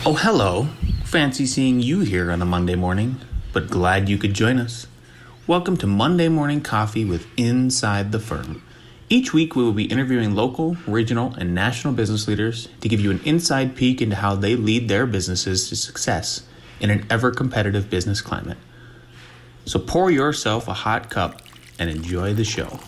Oh, hello. Fancy seeing you here on a Monday morning, but glad you could join us. Welcome to Monday Morning Coffee with Inside the Firm. Each week we will be interviewing local, regional, and national business leaders to give you an inside peek into how they lead their businesses to success in an ever-competitive business climate. So pour yourself a hot cup and enjoy the show.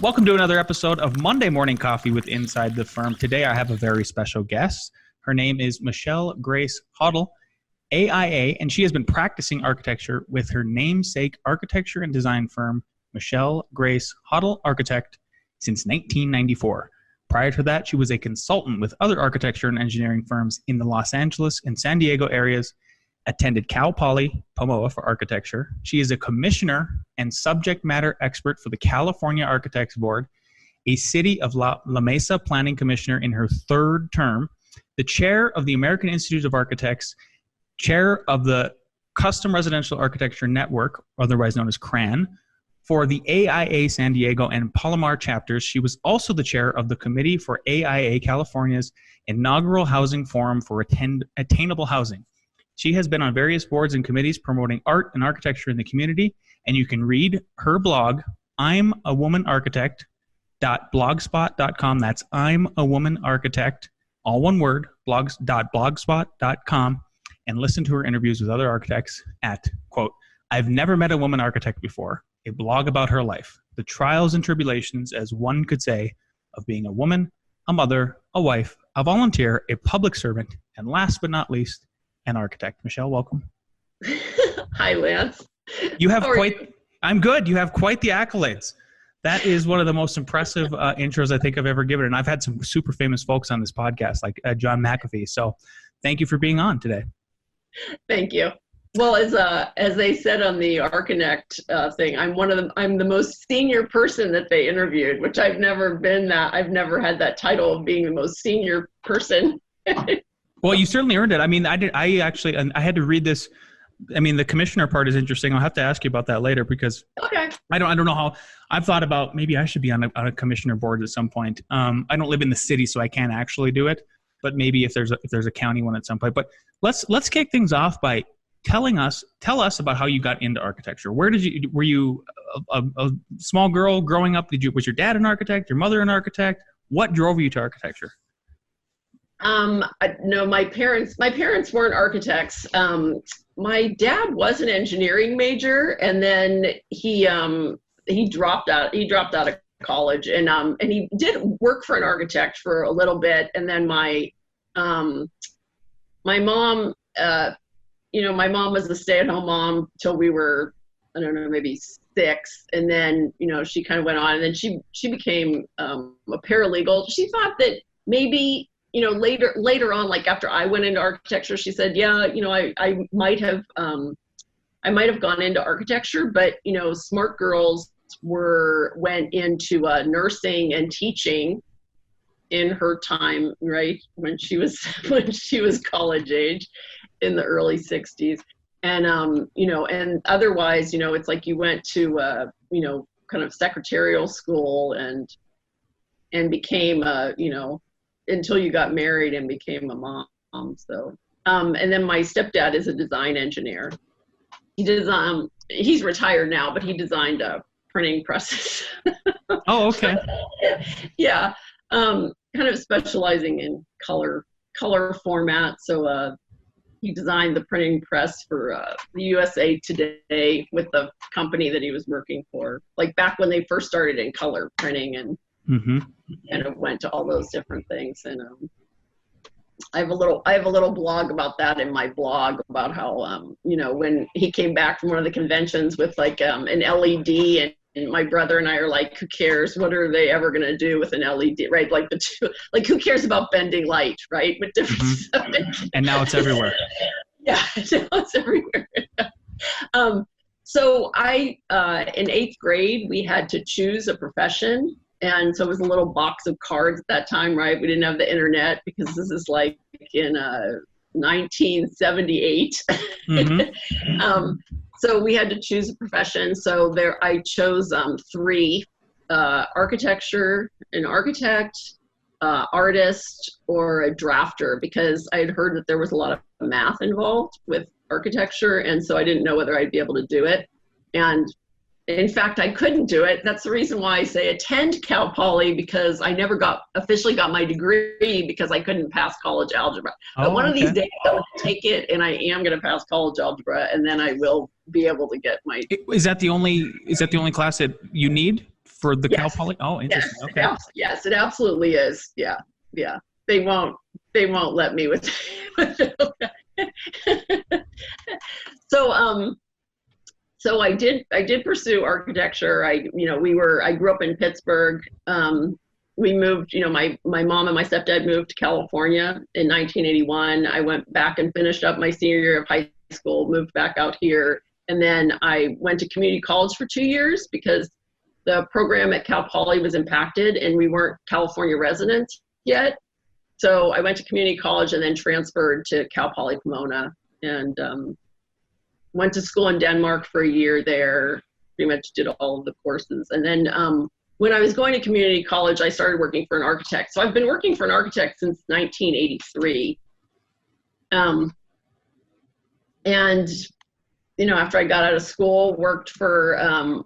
Welcome to another episode of Monday Morning Coffee with Inside the Firm. Today I have a very special guest. Her name is Michele Grace Hottel, AIA, and she has been practicing architecture with her namesake architecture and design firm, Michele Grace Hottel Architect, since 1994. Prior to that, she was a consultant with other architecture and engineering firms in the Los Angeles and San Diego areas, attended Cal Poly, Pomona for architecture. She is a commissioner and subject matter expert for the California Architects Board, a City of La Mesa Planning Commissioner in her third term, the chair of the American Institute of Architects, chair of the Custom Residential Architecture Network, otherwise known as CRAN, for the AIA San Diego and Palomar chapters. She was also the chair of the committee for AIA California's Inaugural Housing Forum for Attainable Housing. She has been on various boards and committees promoting art and architecture in the community, and you can read her blog, I'm a Woman Architect.blogspot.com. That's I'm a Woman Architect, all one word, blogs.blogspot.com, and listen to her interviews with other architects at, quote, I've never met a woman architect before, a blog about her life, the trials and tribulations, as one could say, of being a woman, a mother, a wife, a volunteer, a public servant, and last but not least, an architect. Michele, welcome. Hi, Lance. You have I'm good. You have quite the accolades. That is one of the most impressive intros I think I've ever given. And I've had some super famous folks on this podcast, like John McAfee. So thank you for being on today. Thank you. Well, as they said on the Architect thing, I'm the most senior person that they interviewed, which I've never been that. I've never had that title of being the most senior person. Well, you certainly earned it. I mean, I had to read this. I mean, the commissioner part is interesting. I'll have to ask you about that later because I don't know how. I've thought about maybe I should be on a commissioner board at some point. I don't live in the city, so I can't actually do it. But maybe if there's a county one at some point. But let's kick things off by tell us about how you got into architecture. Were you a small girl growing up? Was your dad an architect? Your mother an architect? What drove you to architecture? No, my parents weren't architects. My dad was an engineering major, and then he dropped out of college, and he did work for an architect for a little bit, and then my mom, my mom was a stay-at-home mom till we were, I don't know, maybe 6, and then she kind of went on, and then she became a paralegal. She thought that maybe later on, like after I went into architecture, she said, yeah, I might have gone into architecture, but smart girls went into nursing and teaching in her time, right, when she was college age in the early 60s. And and otherwise, it's like you went to kind of secretarial school and became until you got married and became a mom. So, and then my stepdad is a design engineer. He's retired now, but he designed printing presses. Oh, okay. Yeah, kind of specializing in color format. So he designed the printing press for the USA Today with the company that he was working for, like back when they first started in color printing, and kind of went to all those different things. And I have a little blog about that in my blog about how when he came back from one of the conventions with like an LED, and my brother and I are like, who cares? What are they ever going to do with an LED, right? Like like who cares about bending light, right? With different stuff. And now it's everywhere. Yeah, now it's everywhere. So I, in 8th grade, we had to choose a profession. And so it was a little box of cards at that time, right? We didn't have the internet because this is like in 1978. So we had to choose a profession. So I chose 3, architecture, an architect, artist or a drafter, because I had heard that there was a lot of math involved with architecture, and so I didn't know whether I'd be able to do it. And in fact, I couldn't do it. That's the reason why I say attend Cal Poly, because I never officially got my degree because I couldn't pass college algebra. But one of these days I'm going to take it, and I am going to pass college algebra, and then I will be able to get my. Is that the only class that you need for the Cal Poly? Oh, interesting. Yes, okay. Yes, it absolutely is. Yeah. They won't let me with. So I did pursue architecture. I grew up in Pittsburgh. We moved, my mom and my stepdad moved to California in 1981. I went back and finished up my senior year of high school, moved back out here. And then I went to community college for 2 years because the program at Cal Poly was impacted and we weren't California residents yet. So I went to community college and then transferred to Cal Poly Pomona, and went to school in Denmark for a year there, pretty much did all of the courses. And then when I was going to community college, I started working for an architect. So I've been working for an architect since 1983. And, after I got out of school, worked for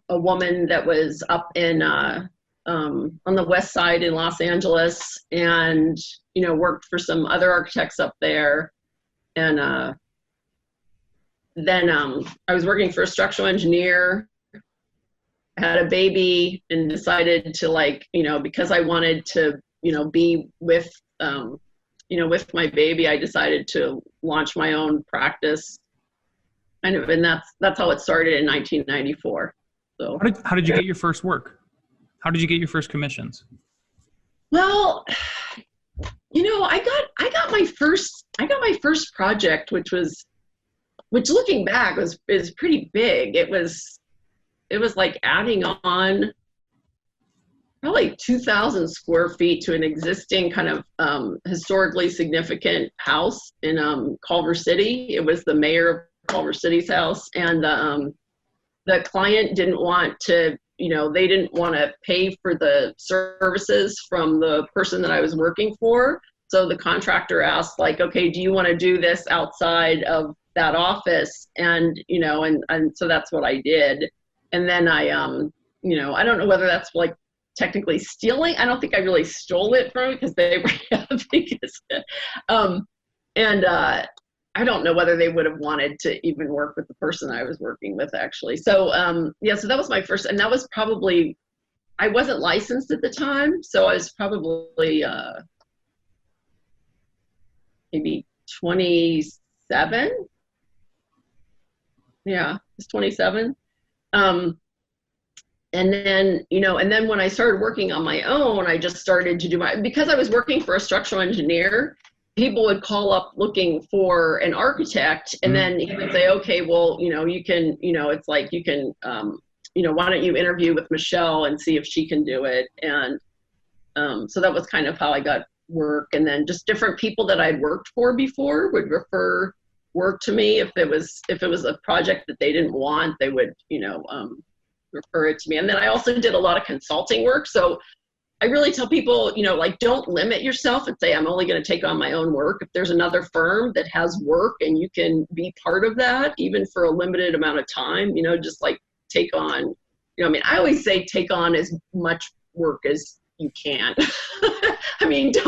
a woman that was up in, on the west side in Los Angeles, and, worked for some other architects up there. And, then I was working for a structural engineer, had a baby, and decided to because I wanted to, be with, with my baby, I decided to launch my own practice. And that's how it started in 1994. So how did you get your first work? How did you get your first commissions? Well, I got my first project, which looking back is pretty big. It was like adding on probably 2,000 square feet to an existing kind of historically significant house in Culver City. It was the mayor of Culver City's house, and the client didn't want to, they didn't want to pay for the services from the person that I was working for. So the contractor asked, okay, do you want to do this outside of that office? And and so that's what I did. And then I I don't know whether that's technically stealing. I don't think I really stole it from it, because they were I don't know whether they would have wanted to even work with the person I was working with, actually. So so that was my first, and that was probably, I wasn't licensed at the time, so I was probably maybe 27. Yeah, it's 27. And then, and then when I started working on my own, I just started to do because I was working for a structural engineer, people would call up looking for an architect, and then he would say, okay, well, you can, it's like, you can, why don't you interview with Michelle and see if she can do it? And so that was kind of how I got work. And then just different people that I'd worked for before would refer work to me. If it was a project that they didn't want, they would, refer it to me. And then I also did a lot of consulting work. So I really tell people, don't limit yourself and say, I'm only going to take on my own work. If there's another firm that has work and you can be part of that, even for a limited amount of time, just take on, I always say take on as much work as you can. Unless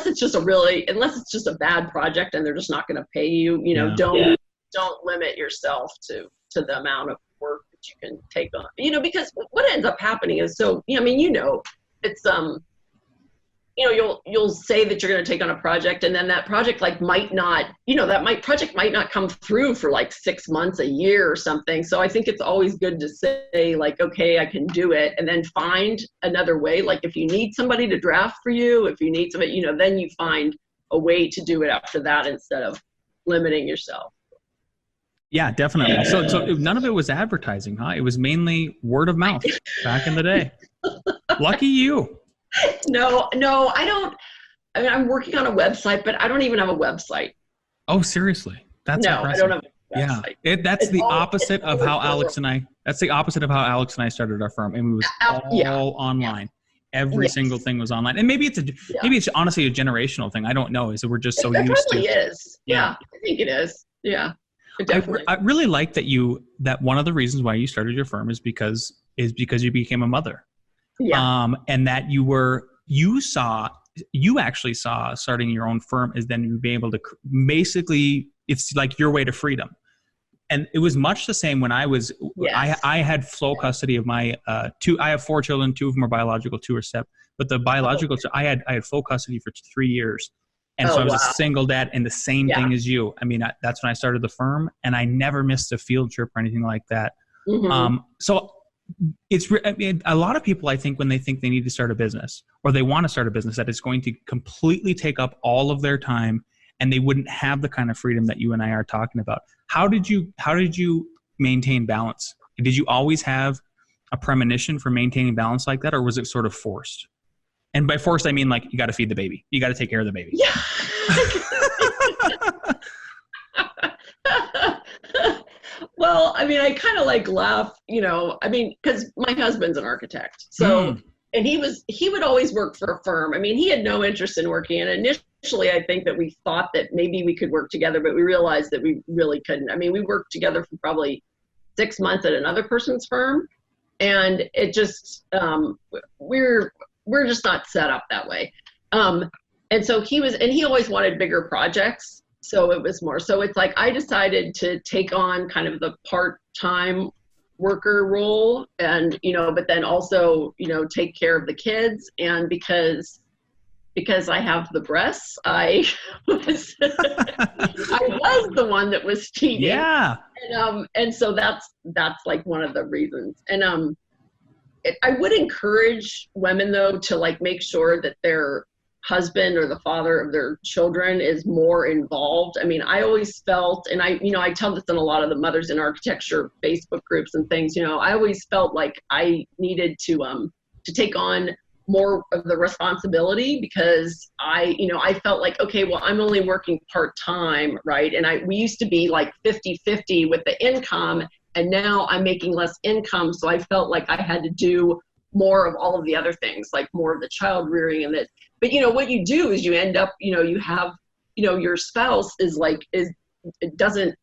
it's just a bad project and they're just not going to pay you, don't limit yourself to the amount of work that you can take on, because what ends up happening is, it's, you'll say that you're going to take on a project, and then that project might not, project might not come through for 6 months, a year or something. So I think it's always good to say okay, I can do it, and then find another way. If you need somebody to draft for you, if you need somebody, then you find a way to do it after that instead of limiting yourself. Yeah, definitely. So none of it was advertising, huh? It was mainly word of mouth back in the day. Lucky you. No, I don't. I'm working on a website, but I don't even have a website. Oh, seriously? That's impressive. I don't have a website. Yeah, that's the opposite of how Alex and I. That's the opposite of how Alex and I started our firm, and we was all online. Every single thing was online. And maybe it's honestly a generational thing. I don't know. Is that we're just so it used to. It probably is. Yeah, I think it is. Yeah. Definitely. I really like that one of the reasons why you started your firm is because you became a mother. Yeah. And that you actually saw starting your own firm as then you be able to basically, it's like your way to freedom. And it was much the same when I was, I had flow custody of my I have 4 children, 2 of them are biological, 2 are step, but the biological, I had full custody for 3 years. And so I was a single dad, and the same thing as you. I mean, that's when I started the firm, and I never missed a field trip or anything like that. Mm-hmm. So a lot of people, I think, when they think they need to start a business or they want to start a business, that it's going to completely take up all of their time, and they wouldn't have the kind of freedom that you and I are talking about. How did you maintain balance? Did you always have a premonition for maintaining balance like that, or was it sort of forced? And by forced, I mean like you got to feed the baby. You got to take care of the baby. Yeah. Well, I mean, I kind of like laugh, I mean, because my husband's an architect. So, and he would always work for a firm. I mean, he had no interest in working. And initially, I think that we thought that maybe we could work together, but we realized that we really couldn't. I mean, we worked together for probably 6 months at another person's firm. And it just, we're just not set up that way. And so he always wanted bigger projects. So it was more, so it's like, I decided to take on kind of the part-time worker role and, but then also, take care of the kids. And because I have the breasts, I was, I was the one that was cheating. Yeah. And so that's like one of the reasons. And, I would encourage women though to like make sure that their husband or the father of their children is more involved. I mean, I always felt, and I tell this in a lot of the Mothers in Architecture Facebook groups and things, I always felt like I needed to take on more of the responsibility because I felt like, okay, well, I'm only working part-time, right? And we used to be like 50-50 with the income, and now I'm making less income. So I felt like I had to do more of all of the other things, like more of the child rearing and that. But what you do is you end up, you have, your spouse doesn't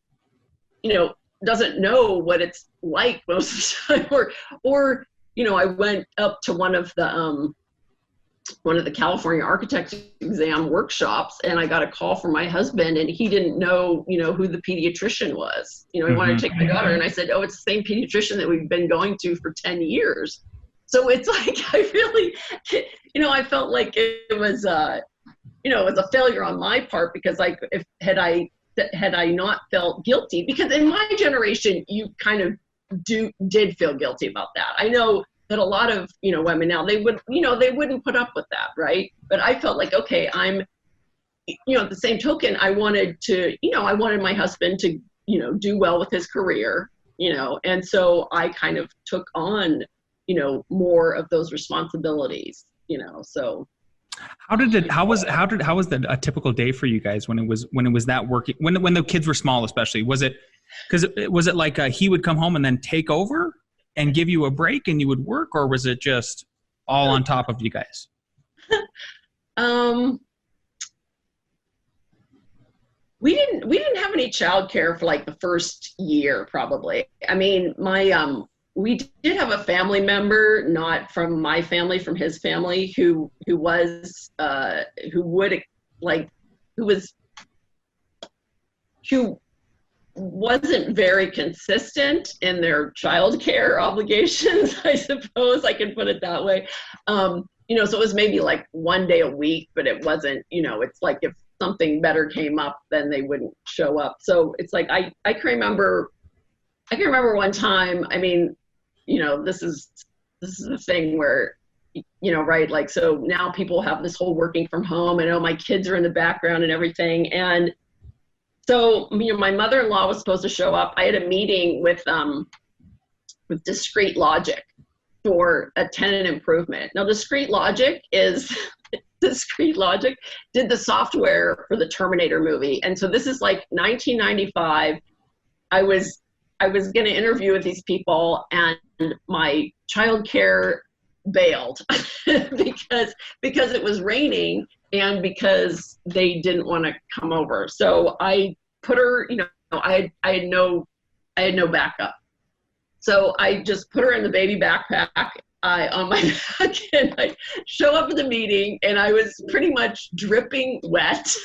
know what it's like most of the time. Or I went up to one of the California architect exam workshops, and I got a call from my husband, and he didn't know, who the pediatrician was. He wanted to take my daughter, and I said, oh, it's the same pediatrician that we've been going to for 10 years. So it's like, I really, I felt like it was, it was a failure on my part because had I not felt guilty, because in my generation, you kind of did feel guilty about that. I know that a lot of, women now, they wouldn't put up with that. Right. But I felt like, okay, at the same token, I wanted my husband to, do well with his career, and so I kind of took on, more of those responsibilities, so. How was a typical day for you guys when it was that working, when the kids were small, especially? Was it like he would come home and then take over and give you a break and you would work, or was it just all on top of you guys? We didn't have any childcare for like the first year, probably. I mean, we did have a family member, not from my family, from his family, who wasn't very consistent in their childcare obligations, I suppose I can put it that way. So it was maybe like one day a week, but it wasn't, it's like if something better came up, then they wouldn't show up. So it's like, I can remember one time, I mean, this is the thing where, right, like, so now people have this whole working from home. I know my kids are in the background and everything. And so, my mother-in-law was supposed to show up. I had a meeting with Discrete Logic for a tenant improvement. Now, Discrete Logic did the software for the Terminator movie. And so this is like 1995. I was going to interview with these people, and my childcare bailed because it was raining and because they didn't want to come over. So I put her, I had no backup. So I just put her in the baby backpack on my back, and I show up at the meeting, and I was pretty much dripping wet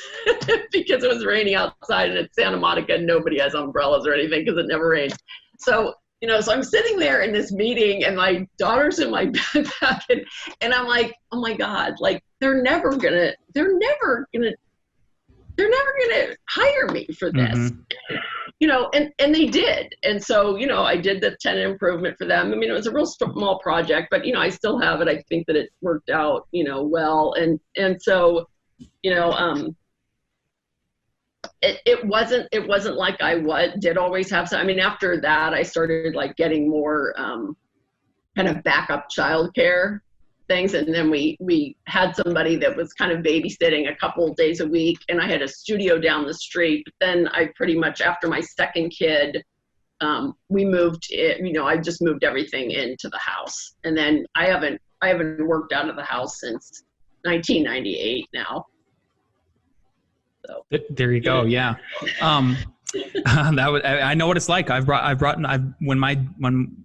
because it was raining outside, and it's Santa Monica, and nobody has umbrellas or anything because it never rains. So so I'm sitting there in this meeting, and my daughter's in my backpack, and I'm like, oh my God, like they're never gonna hire me for this. And they did. And so, I did the tenant improvement for them. I mean, it was a real small project, but, I still have it. I think that it worked out, well. And so, it wasn't like I did always have some. I mean, after that, I started like getting more kind of backup childcare things, and then we had somebody that was kind of babysitting a couple of days a week, and I had a studio down the street. But then I pretty much, after my second kid, we moved I just moved everything into the house, and then I haven't worked out of the house since 1998 now. So there you go. Yeah. I know what it's like. When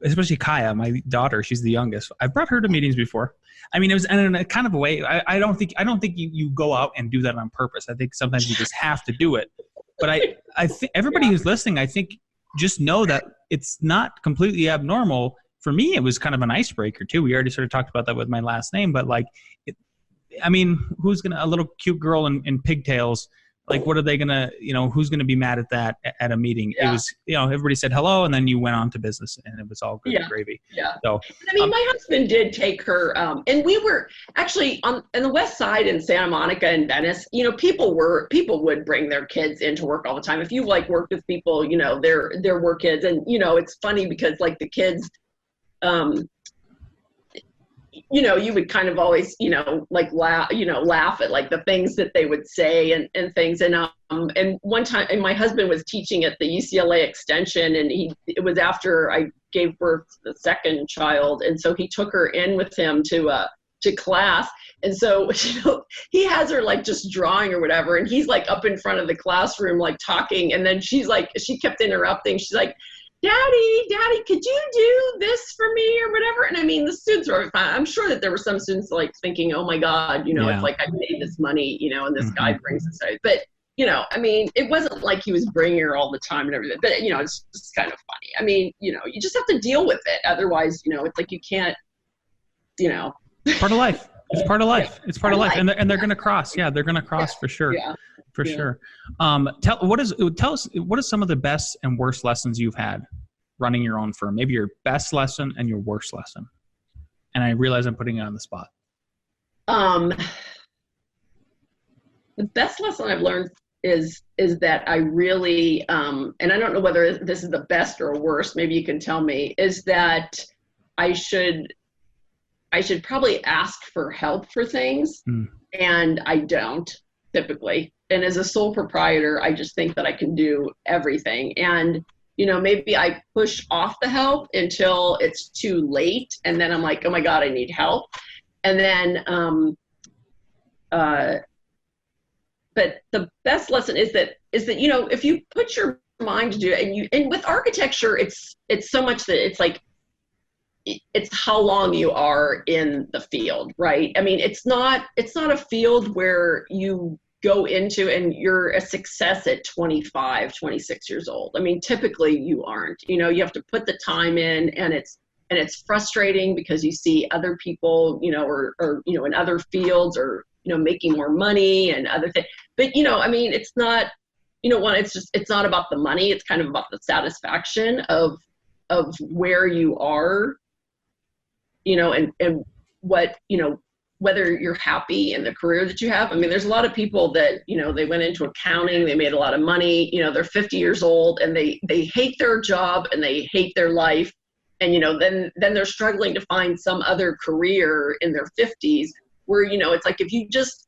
especially Kaya, my daughter, she's the youngest. I've brought her to meetings before. I mean, it was in a kind of a way. I don't think you go out and do that on purpose. I think sometimes you just have to do it. But I think everybody who's listening, I think just know that it's not completely abnormal. For me, it was kind of an icebreaker too. We already sort of talked about that with my last name, but like, who's a little cute girl in pigtails? Like, what are they gonna, who's gonna be mad at that at a meeting? Yeah. It was, everybody said hello, and then you went on to business, and it was all good and gravy. Yeah. So, my husband did take her, and we were actually on the west side in Santa Monica and Venice. People would bring their kids into work all the time. If you worked with people, there were kids, and it's funny because like the kids, you would kind of always, laugh at like the things that they would say and things. And one time, and my husband was teaching at the UCLA Extension, and it was after I gave birth to the second child. And so he took her in with him to class. And so, he has her like just drawing or whatever. And he's like up in front of the classroom, like talking. And then she kept interrupting. She's like, Daddy, could you do this for me or whatever? And I mean, the students were fine. I'm sure that there were some students like thinking, oh my God, it's like I paid this money, and this guy brings this out. But, I mean, it wasn't like he was bringing her all the time and everything, but, it's just kind of funny. I mean, you just have to deal with it. Otherwise, it's like you can't, Part of life. It's part of life. It's part of life. And they're going to cross. Yeah, they're going to cross for sure. Yeah. For sure. Tell us what are some of the best and worst lessons you've had running your own firm? Maybe your best lesson and your worst lesson. And I realize I'm putting you on the spot. The best lesson I've learned is that I really, and I don't know whether this is the best or worst, maybe you can tell me, is that I should probably ask for help for things, and I don't typically. And as a sole proprietor, I just think that I can do everything. And, maybe I push off the help until it's too late. And then I'm like, oh my God, I need help. And then, but the best lesson is that, if you put your mind to do it, and with architecture, it's so much that it's like, it's how long you are in the field, right? I mean, it's not a field where you go into and you're a success at 25, 26 years old. I mean, typically you aren't. You have to put the time in, and it's frustrating because you see other people, or in other fields, or making more money and other things. But I mean, it's not, it's not about the money. It's kind of about the satisfaction of where you are, and what, whether you're happy in the career that you have. I mean, there's a lot of people that, they went into accounting, they made a lot of money, they're 50 years old, and they hate their job and they hate their life. And, then they're struggling to find some other career in their 50s where, it's like, if you just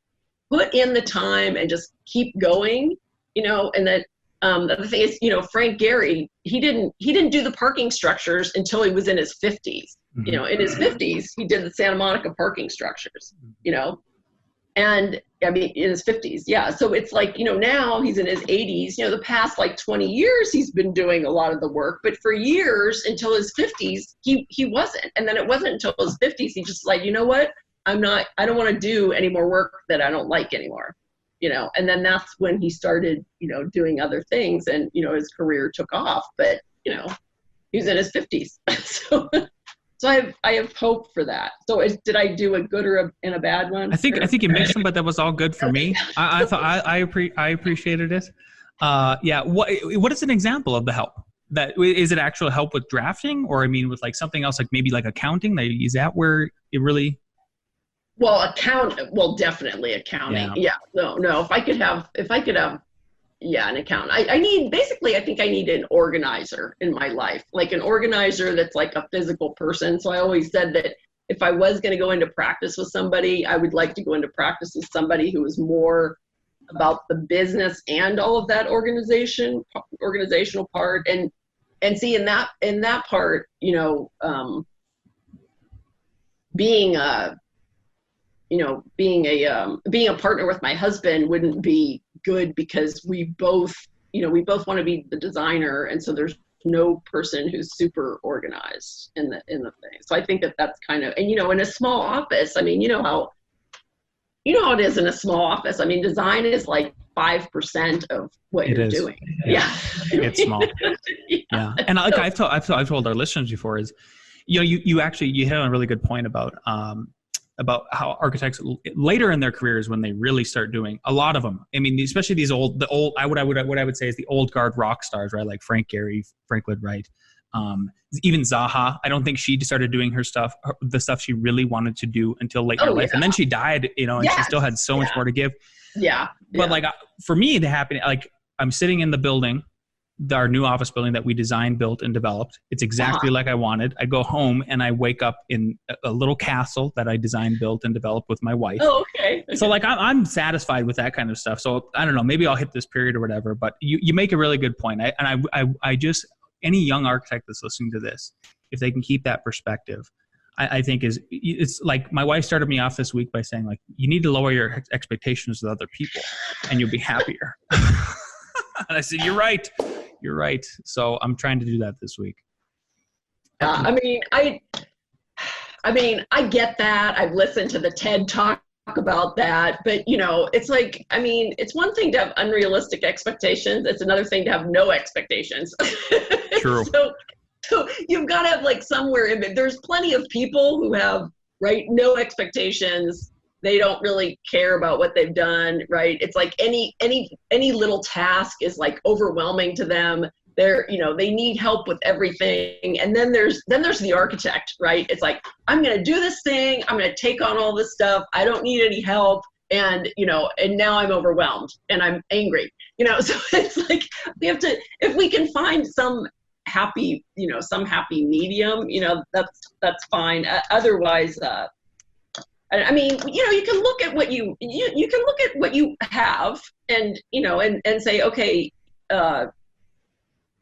put in the time and just keep going, and that, the other thing is, Frank Gehry, he didn't do the parking structures until he was in his 50s. you know, in his 50s, he did the Santa Monica parking structures, you know, and I mean, in his 50s. Yeah. So it's like, you know, now he's in his 80s, you know, the past like 20 years, he's been doing a lot of the work, but for years until his 50s, he wasn't. And then it wasn't until his 50s, he just like, you know what, I don't want to do any more work that I don't like anymore, you know? And then that's when he started, you know, doing other things, and, you know, his career took off, but, you know, he was in his 50s. So I have hope for that. So did I do a good or a bad one? I think you mixed them, but that was all good for me. I thought I appreciated it. Yeah. What is an example of the help? That is it actual help with drafting, or I mean with like something else, like maybe like accounting? Is that where it really? Well, definitely accounting. Yeah. No. If I could have, yeah, an accountant. I think I need an organizer in my life, like an organizer that's like a physical person. So I always said that if I was going to go into practice with somebody, I would like to go into practice with somebody who was more about the business and all of that organizational part. And see, in that part, you know, being a partner with my husband wouldn't be good, because we both want to be the designer, and so there's no person who's super organized in the thing. So I think that's kind of, and you know, in a small office, I mean, you know how it is in a small office. I mean, design is like 5% of what you're doing. Yeah. It's small. Yeah. And like I've told our listeners before is, you know, you hit on a really good point about how architects later in their careers, when they really start doing a lot of them. I mean, especially what I would say is the old guard rock stars, right? Like Frank Gehry, Frank Lloyd Wright, even Zaha. I don't think she started doing the stuff she really wanted to do until late in her life. And then she died, you know, and she still had so much more to give. Yeah. But like for me, it happened, like I'm sitting in the building, our new office building that we designed, built, and developed. It's exactly like I wanted. I go home and I wake up in a little castle that I designed, built, and developed with my wife. Oh, okay. So like I'm satisfied with that kind of stuff. So I don't know, maybe I'll hit this period or whatever. But you make a really good point. I just, any young architect that's listening to this, if they can keep that perspective, I think it's like my wife started me off this week by saying, like, you need to lower your expectations with other people and you'll be happier. And I said, you're right. So I'm trying to do that this week. I get that. I've listened to the TED Talk about that, but you know, it's like, I mean, it's one thing to have unrealistic expectations. It's another thing to have no expectations. True. So you've got to have like somewhere in it. There's plenty of people who have, right, no expectations. They don't really care about what they've done, right? It's like any little task is like overwhelming to them. They're, you know, they need help with everything. And then there's the architect, right? It's like, I'm going to do this thing. I'm going to take on all this stuff. I don't need any help. And, you know, and now I'm overwhelmed and I'm angry, you know? So it's like, we have to, if we can find some happy medium, you know, that's fine. Otherwise, I mean, you know, you can look at what you can look at what you have, and, you know, and say, okay,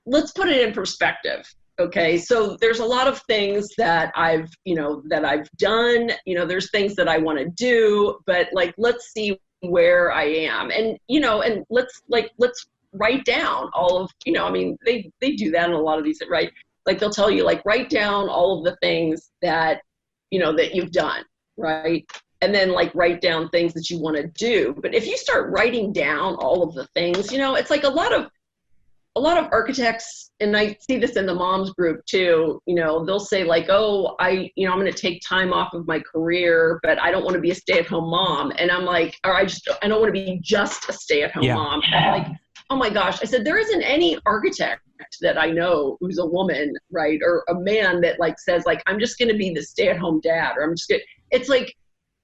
let's put it in perspective. Okay. So there's a lot of things that I've done, you know, there's things that I want to do, but like, let's see where I am, and, you know, and let's write down all of, you know, I mean, they do that in a lot of these, right? Like they'll tell you, like, write down all of the things that, you know, that you've done. Right. And then like write down things that you want to do. But if you start writing down all of the things, you know, it's like a lot of architects, and I see this in the moms group too, you know, they'll say like, oh, I'm going to take time off of my career, but I don't want to be a stay-at-home mom. And I'm like, or I don't want to be just a stay-at-home mom. I'm like, oh my gosh. I said, there isn't any architect that I know who's a woman, right, or a man that like says like, I'm just going to be the stay-at-home dad, or I'm just going to, it's like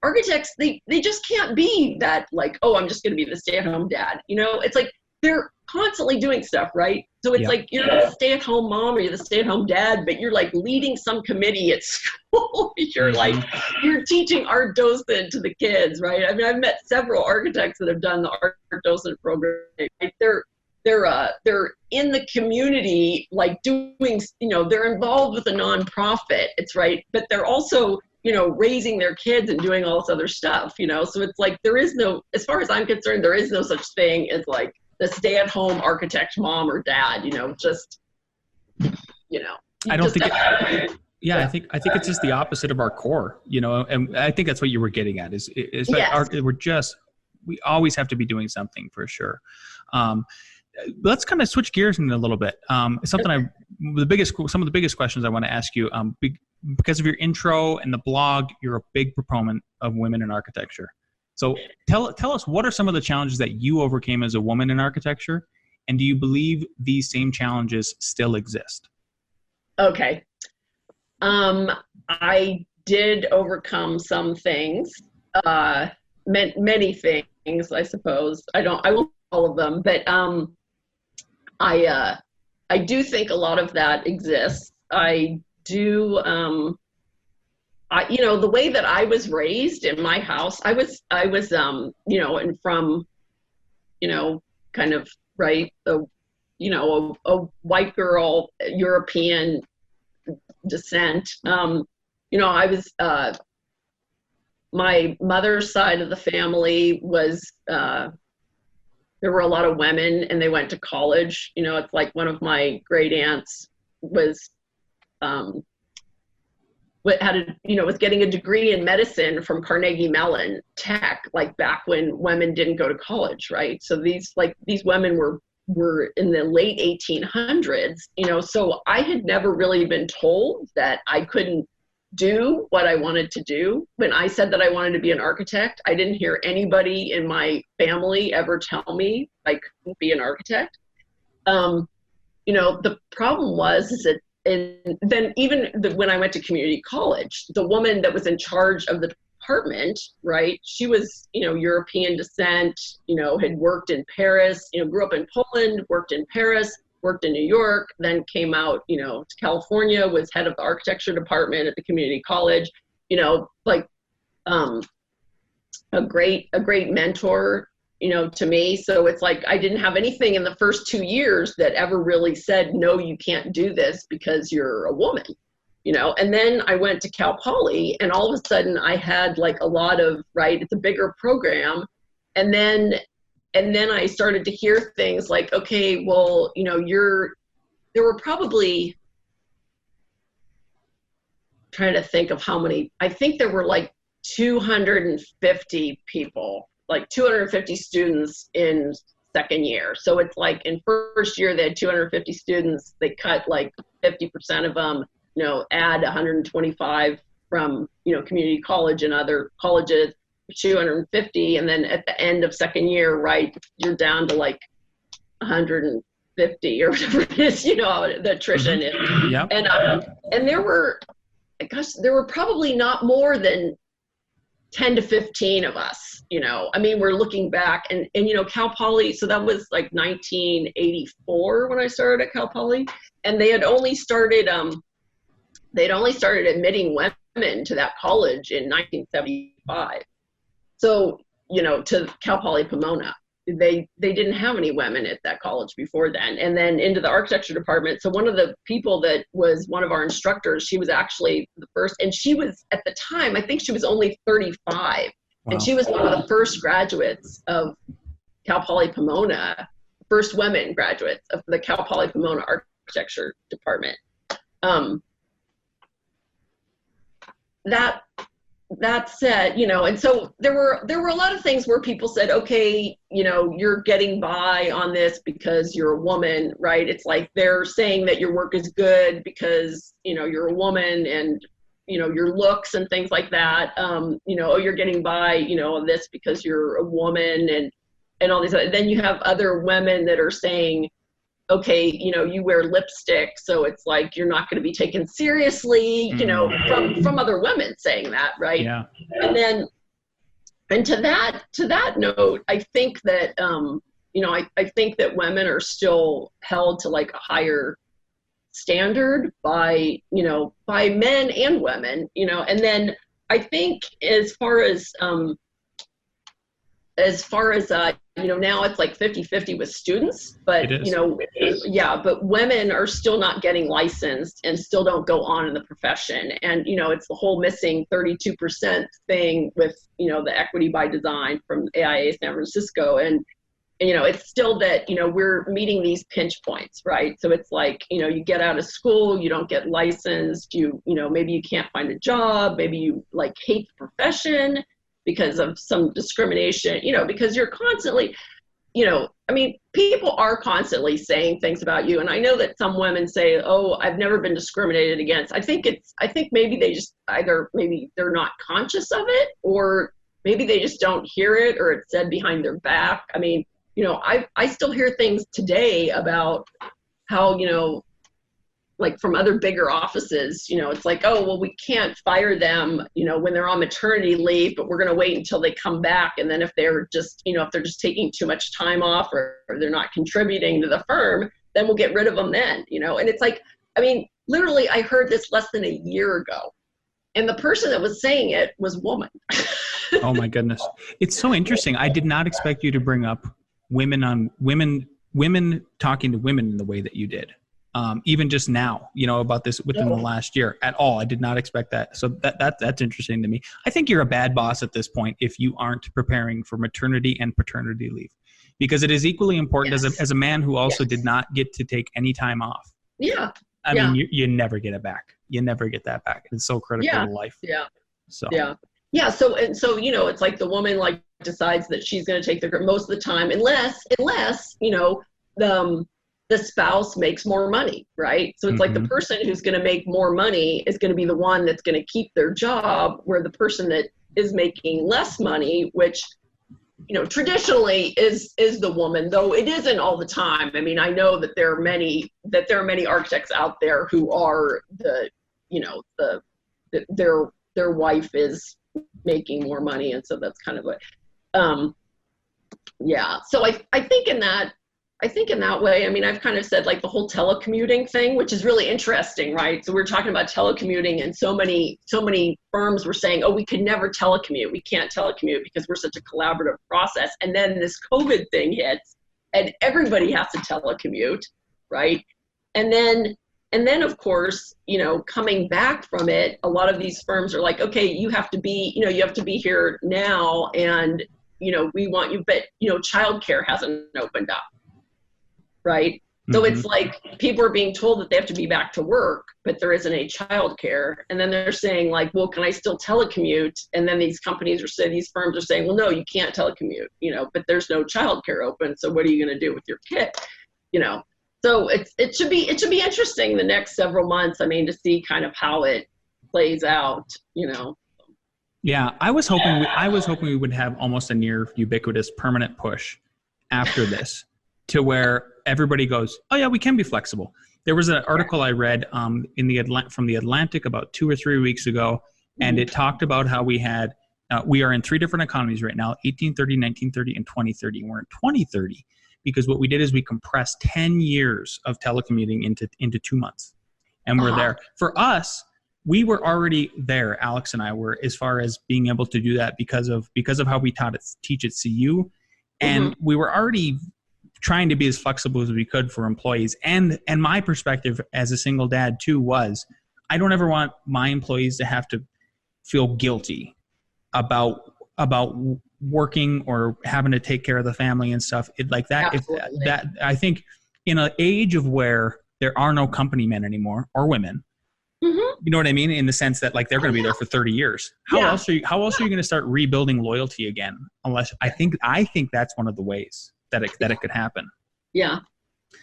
architects, they just can't be that like, oh, I'm just going to be the stay-at-home dad. You know, it's like they're constantly doing stuff, right? So it's like you're the stay-at-home mom or you're the stay-at-home dad, but you're like leading some committee at school. You're like, you're teaching art docent to the kids, right? I mean, I've met several architects that have done the art docent program. Right? They're they're in the community, like doing, they're involved with a nonprofit. It's right, but they're also, raising their kids and doing all this other stuff, so it's like, there is no, as far as I'm concerned, there is no such thing as like the stay-at-home architect mom or dad, just, I don't think yeah, I think it's just the opposite of our core, and I think that's what you were getting at is that we always have to be doing something for sure. Let's kind of switch gears in a little bit. Some of the biggest questions I want to ask you, because of your intro and the blog, you're a big proponent of women in architecture. So tell us, what are some of the challenges that you overcame as a woman in architecture, and do you believe these same challenges still exist? Okay. I did overcome some things, many things, I suppose. I won't all of them, but I do think a lot of that exists. I do, the way that I was raised in my house, I was, and from, kind of, right, a white girl, European descent. I was, my mother's side of the family was, there were a lot of women and they went to college. It's like one of my great aunts was, was getting a degree in medicine from Carnegie Mellon Tech, like back when women didn't go to college, right? So these women were in the late 1800s, so I had never really been told that I couldn't do what I wanted to do. When I said that I wanted to be an architect, I didn't hear anybody in my family ever tell me I couldn't be an architect. The problem was that, and then even when I went to community college, the woman that was in charge of the department, right, she was, European descent, had worked in Paris, grew up in Poland, worked in Paris, worked in New York, then came out, to California, was head of the architecture department at the community college, a great mentor, to me. So it's like, I didn't have anything in the first 2 years that ever really said, no, you can't do this because you're a woman, and then I went to Cal Poly and all of a sudden I had like a lot of, right, it's a bigger program. And then I started to hear things like, okay, well, there were probably, trying to think of how many, I think there were like 250 people, like 250 students in second year. So it's like in first year, they had 250 students. They cut like 50% of them, add 125 from, community college and other colleges, 250. And then at the end of second year, right, you're down to like 150 or whatever it is, the attrition is. Yep. And there were probably not more than 10 to 15 of us, we're looking back and Cal Poly, so that was like 1984 when I started at Cal Poly, and they had only started, admitting women to that college in 1975. So, to Cal Poly Pomona, they didn't have any women at that college before then. And then into the architecture department. So one of the people that was one of our instructors, she was actually the first, and she was at the time, I think she was only 35. Wow. And she was one of the first graduates of Cal Poly Pomona, first women graduates of the Cal Poly Pomona architecture department. That said, and so there were a lot of things where people said, okay, you're getting by on this because you're a woman, right? It's like they're saying that your work is good because, you're a woman and, your looks and things like that. Oh, you're getting by, on this because you're a woman and all these other, then you have other women that are saying, okay, you wear lipstick, so it's like you're not going to be taken seriously, from other women saying that, right? Yeah. And to that note, I think that I think that women are still held to like a higher standard by men and women, and then I think as far as as far as, now it's like 50-50 with students, but, but women are still not getting licensed and still don't go on in the profession. And, it's the whole missing 32% thing with, the equity by design from AIA San Francisco. And, it's still that, we're meeting these pinch points, right? So it's like, you get out of school, you don't get licensed, maybe you can't find a job, maybe you like hate the profession because of some discrimination, because you're constantly, people are constantly saying things about you. And I know that some women say, oh, I've never been discriminated against. I think maybe they just maybe they're not conscious of it, or maybe they just don't hear it, or it's said behind their back. I mean, I still hear things today about how, like from other bigger offices, it's like, oh, well, we can't fire them, when they're on maternity leave, but we're going to wait until they come back. And then if they're just, if they're just taking too much time off, or they're not contributing to the firm, then we'll get rid of them then, and it's like, I mean, literally, I heard this less than a year ago, and the person that was saying it was a woman. Oh my goodness. It's so interesting. I did not expect you to bring up women talking to women in the way that you did. Even just now, about this within the last year at all. I did not expect that. So that's interesting to me. I think you're a bad boss at this point if you aren't preparing for maternity and paternity leave, because it is equally important as a man who also did not get to take any time off. Yeah. I mean, you never get it back. You never get that back. It's so critical to life. Yeah. So. Yeah. Yeah. So it's like the woman like decides that she's going to take the most of the time, unless the spouse makes more money, right? So it's like the person who's going to make more money is going to be the one that's going to keep their job, where the person that is making less money, which, traditionally is the woman, though it isn't all the time. I mean, I know that there are many architects out there who are their wife is making more money. And so that's kind of what, So I think in that way, I mean, I've kind of said like the whole telecommuting thing, which is really interesting, right? So we're talking about telecommuting, and so many firms were saying, oh, we could never telecommute. We can't telecommute because we're such a collaborative process. And then this COVID thing hits, and everybody has to telecommute, right? And then of course, coming back from it, a lot of these firms are like, okay, you have to be here now, and, we want you, but, childcare hasn't opened up. Right. So it's like people are being told that they have to be back to work, but there isn't any childcare. And then they're saying like, well, can I still telecommute? And then these these firms are saying, well, no, you can't telecommute, but there's no childcare open. So what are you going to do with your kid? So it should be interesting the next several months. I mean, to see kind of how it plays out, Yeah, I was hoping we would have almost a near ubiquitous permanent push after this, to where everybody goes, oh yeah, we can be flexible. There was an article I read from the Atlantic about 2 or 3 weeks ago, and it talked about how we are in 3 different economies right now: 1830, 1930, and 2030. We're in 2030 because what we did is we compressed 10 years of telecommuting into 2 months, and we're there. For us, we were already there. Alex and I were, as far as being able to do that because of how we teach at CU, and we were already trying to be as flexible as we could for employees. And my perspective as a single dad too was, I don't ever want my employees to have to feel guilty about working or having to take care of the family and stuff. I think in an age of where there are no company men anymore, or women, you know what I mean? In the sense that like they're going to be there for 30 years. How else are you going to start rebuilding loyalty again? Unless I think that's one of the ways that it could happen. Yeah.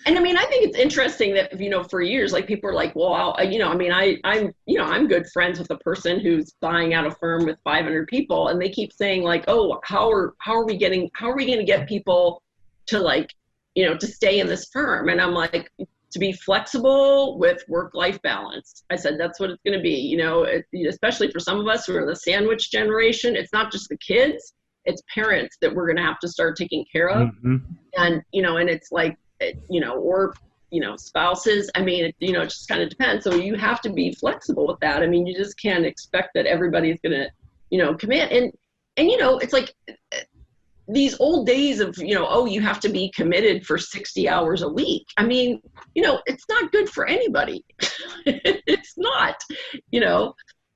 And I mean, I think it's interesting that, for years, like people are like, well, I'm good friends with a person who's buying out a firm with 500 people. And they keep saying like, oh, how are we going to get people to like, to stay in this firm? And I'm like, to be flexible with work-life balance. I said, that's what it's going to be, especially for some of us who are the sandwich generation. It's not just the kids, it's parents that we're going to have to start taking care of. And, and it's like, or, spouses. I mean, it just kind of depends. So you have to be flexible with that. I mean, you just can't expect that everybody's going to, commit. And, it's like, these old days of, oh, you have to be committed for 60 hours a week. I mean, it's not good for anybody. It's not,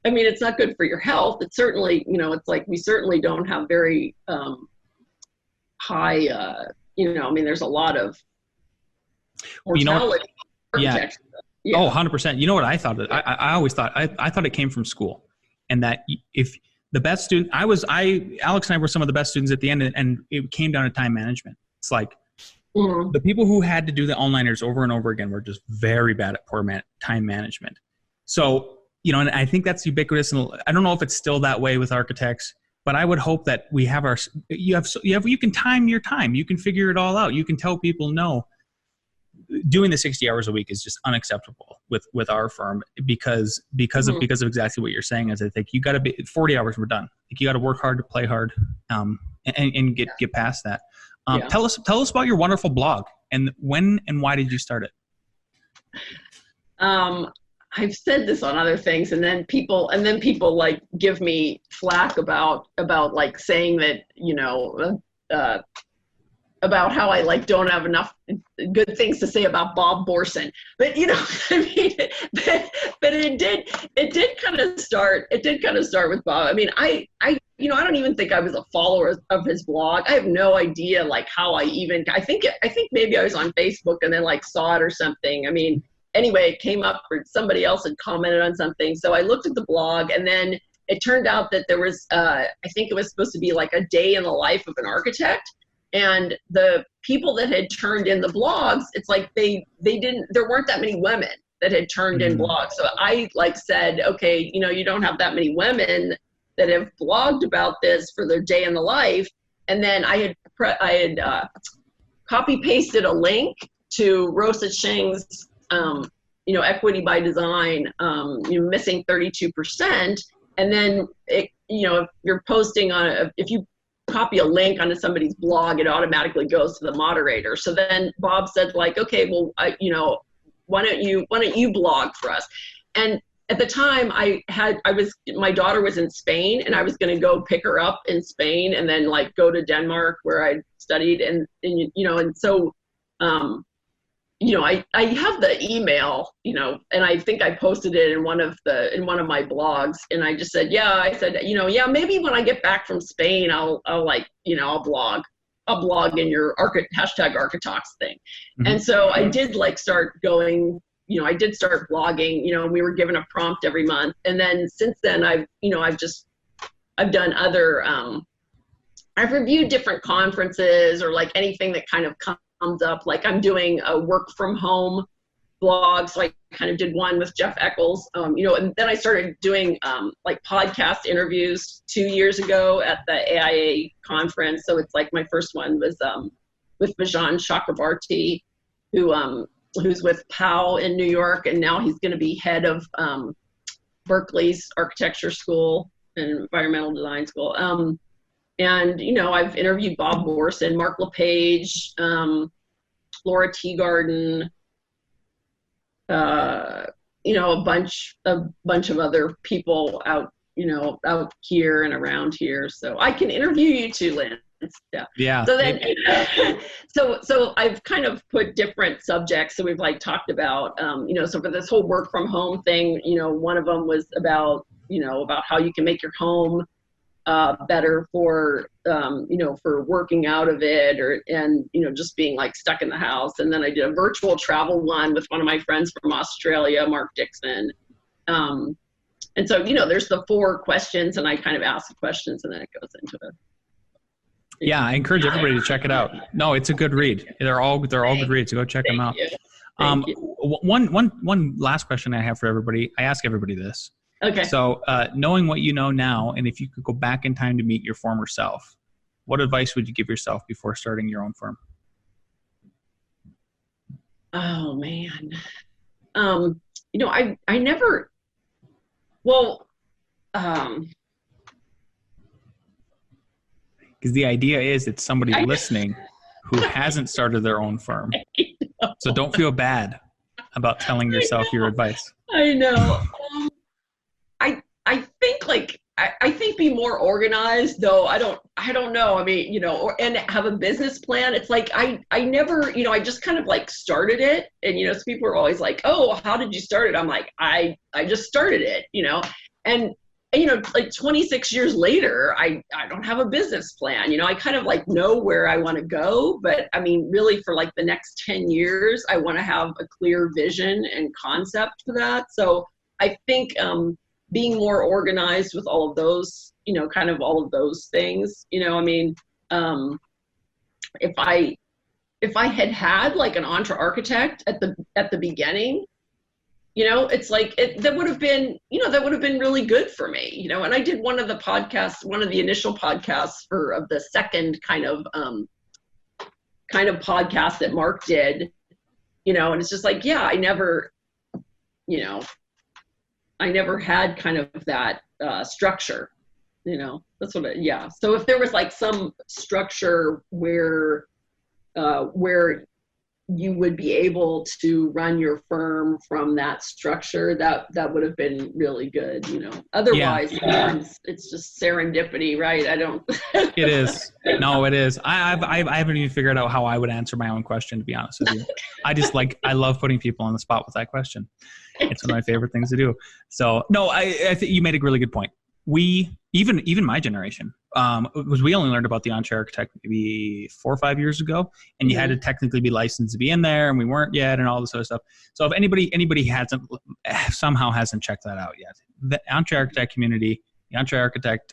I mean, it's not good for your health. It's certainly, it's like we certainly don't have very high, I mean, there's a lot of mortality. Yeah. Oh, 100%. You know what I thought? I always thought, I thought it came from school, and that if the best student, Alex and I were some of the best students at the end, and it came down to time management. It's like the people who had to do the onliners over and over again were just very bad at poor time management. So, and I think that's ubiquitous. And I don't know if it's still that way with architects, but I would hope that we have you can time your time. You can figure it all out. You can tell people no. Doing the 60 hours a week is just unacceptable with our firm because of exactly what you're saying. Is I think you got to be 40 hours. We're done. Like, you got to work hard to play hard, and get past that. Tell us about your wonderful blog, and when and why did you start it? I've said this on other things, and then people like give me flack about like saying that, about how I like don't have enough good things to say about Bob Borson, but I mean, but it did kind of start with Bob. I mean, I don't even think I was a follower of his blog. I have no idea like how I think maybe I was on Facebook and then like saw it or something. I mean, anyway, it came up or somebody else had commented on something. So I looked at the blog, and then it turned out that there was, I think it was supposed to be like a day in the life of an architect. And the people that had turned in the blogs, it's like there weren't that many women that had turned in blogs. So I like said, okay, you don't have that many women that have blogged about this for their day in the life. And then I had copy pasted a link to Rosa Shing's, Equity by Design, missing 32%. And then if you're posting if you copy a link onto somebody's blog, it automatically goes to the moderator. So then Bob said like, okay, well, why don't you blog for us? And at the time my daughter was in Spain, and I was going to go pick her up in Spain and then like go to Denmark where I studied. And so, I have the email, and I think I posted it in one of my blogs, and I just said, maybe when I get back from Spain, I'll blog in your #ArchiTalks thing. Mm-hmm. And so I did like start going, I did start blogging, we were given a prompt every month. And then since then I've done other, I've reviewed different conferences or like anything that kind of comes up. Like I'm doing a work from home blog. So I kind of did one with Jeff Eccles, and then I started doing like podcast interviews 2 years ago at the AIA conference. So it's like my first one was with Vajan Chakrabarti, who's with POW in New York, and now he's going to be head of Berkeley's architecture school and environmental design school. And, I've interviewed Bob Borson, Mark LePage, Laura Teagarden, a bunch of other people out here and around here. So I can interview you too, Lynn. Yeah. So then, so I've kind of put different subjects. So we've like talked about, so for this whole work from home thing, one of them was about how you can make your home better for, for working out of it and just being like stuck in the house. And then I did a virtual travel one with one of my friends from Australia, Mark Dixon. And so, there's the 4 questions, and I kind of ask the questions and then it goes into it. Yeah, I encourage everybody to check it out. No, it's a good read. They're all good reads. So go check them out. Thank you. One last question I have for everybody. I ask everybody this. Okay. So knowing what you know now, and if you could go back in time to meet your former self, what advice would you give yourself before starting your own firm? Oh man. I never, because the idea is it's somebody listening who hasn't started their own firm. So don't feel bad about telling yourself your advice. I know. I think like I think be more organized, though. I don't know. I mean, and have a business plan. It's like, I never, I just kind of like started it. And, so people are always like, oh, how did you start it? I'm like, I just started it, and like 26 years later, I don't have a business plan. I kind of like know where I want to go, but I mean, really for like the next 10 years, I want to have a clear vision and concept for that. So I think, being more organized with all of those, kind of all of those things, I mean, if I had like an architect at the beginning, it's like that would have been really good for me, and I did one of the initial podcasts of the second kind of podcast that Mark did, and it's just like, yeah, I never had kind of that structure, that's what so if there was like some structure where you would be able to run your firm from that structure, that would have been really good, otherwise sometimes it's just serendipity, right? I don't It is. No, it is. I haven't even figured out how I would answer my own question, to be honest with you. I love putting people on the spot with that question. It's one of my favorite things to do. So no, I think you made a really good point. We, even my generation, we only learned about the Entree Architect maybe 4 or 5 years ago, and you had to technically be licensed to be in there, and we weren't yet, and all this other stuff. So if anybody somehow hasn't checked that out yet, the Entree Architect community, the Entree Architect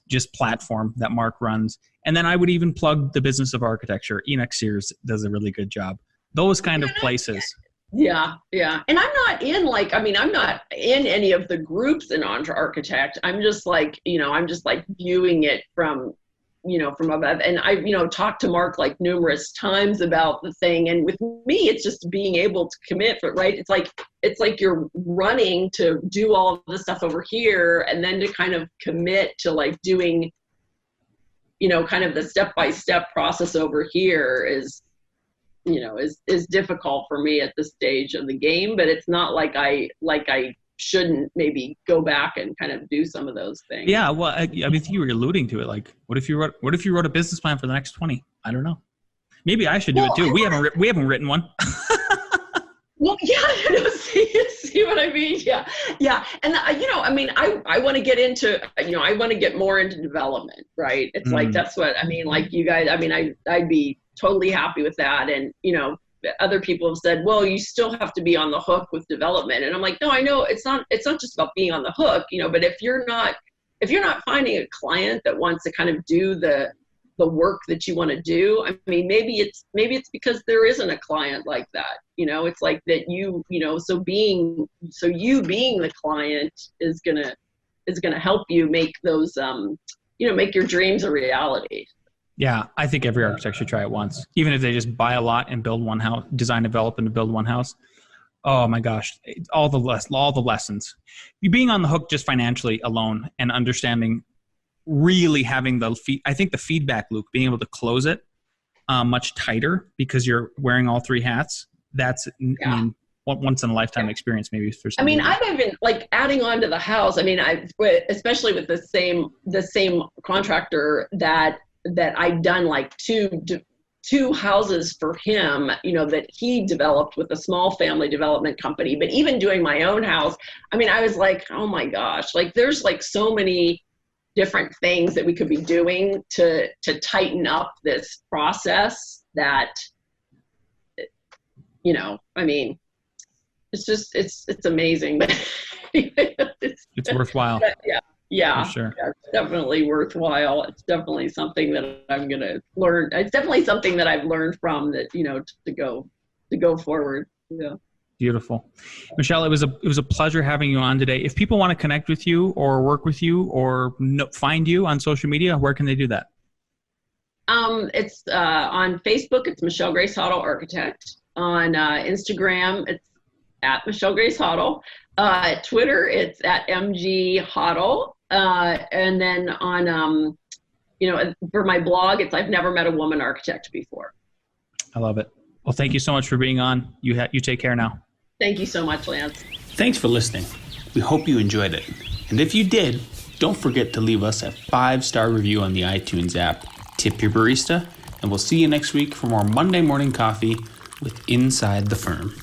just platform that Mark runs, and then I would even plug the Business of Architecture. Enoch Sears does a really good job. Those kind of places. Yeah. And I'm not in any of the groups in Entre Architect. I'm just like, viewing it from above. And I, talked to Mark like numerous times about the thing. And with me, it's just being able to commit for it, right? It's like you're running to do all of the stuff over here, and then to kind of commit to like doing, kind of the step-by-step process over here is difficult for me at this stage of the game, but it's not like I shouldn't maybe go back and kind of do some of those things. Yeah, well, I mean, you were alluding to it. Like, what if you wrote a business plan for the next 20? I don't know. Maybe I should do it too. We haven't written one. Well, yeah, see what I mean? Yeah. And I want to get into, I want to get more into development, right? It's like, that's what, I mean, like you guys, I mean, I'd be totally happy with that. And, other people have said, well, you still have to be on the hook with development. And I'm like, no, I know it's not just about being on the hook, but if you're not finding a client that wants to kind of do the work that you want to do, I mean, maybe it's because there isn't a client like that. It's like that you being the client is gonna help you make those make your dreams a reality. Yeah, I think every architect should try it once, even if they just buy a lot and build one house, design, develop, and build one house. Oh my gosh, all the lessons. You being on the hook just financially alone and understanding, really having I think the feedback loop, being able to close it much tighter because you're wearing all three hats. That's I mean, once in a lifetime experience, maybe for some. I mean, I've even like adding on to the house. I mean, especially with the same contractor that I'd done like two houses for him, that he developed with a small family development company. But even doing my own house, I mean, I was like, oh my gosh, like there's like so many different things that we could be doing to tighten up this process that, I mean, it's just, it's amazing. It's worthwhile. Yeah, for sure. Yeah, it's definitely worthwhile. It's definitely something that I'm going to learn. It's definitely something that I've learned from that, to go forward. Yeah. Beautiful. Michele, it was a pleasure having you on today. If people want to connect with you or work with you or find you on social media, where can they do that? It's on Facebook, it's Michele Grace Hottel Architect. On Instagram, it's at Michele Grace Hottel. Twitter, it's at MG Hottel. And then on, for my blog, it's I've Never Met a Woman Architect Before. I love it. Well, thank you so much for being on. You take care now. Thank you so much, Lance. Thanks for listening. We hope you enjoyed it. And if you did, Don't forget to leave us a 5-star review on the iTunes app. Tip your barista, and we'll see you next week for more Monday Morning Coffee with Inside the Firm.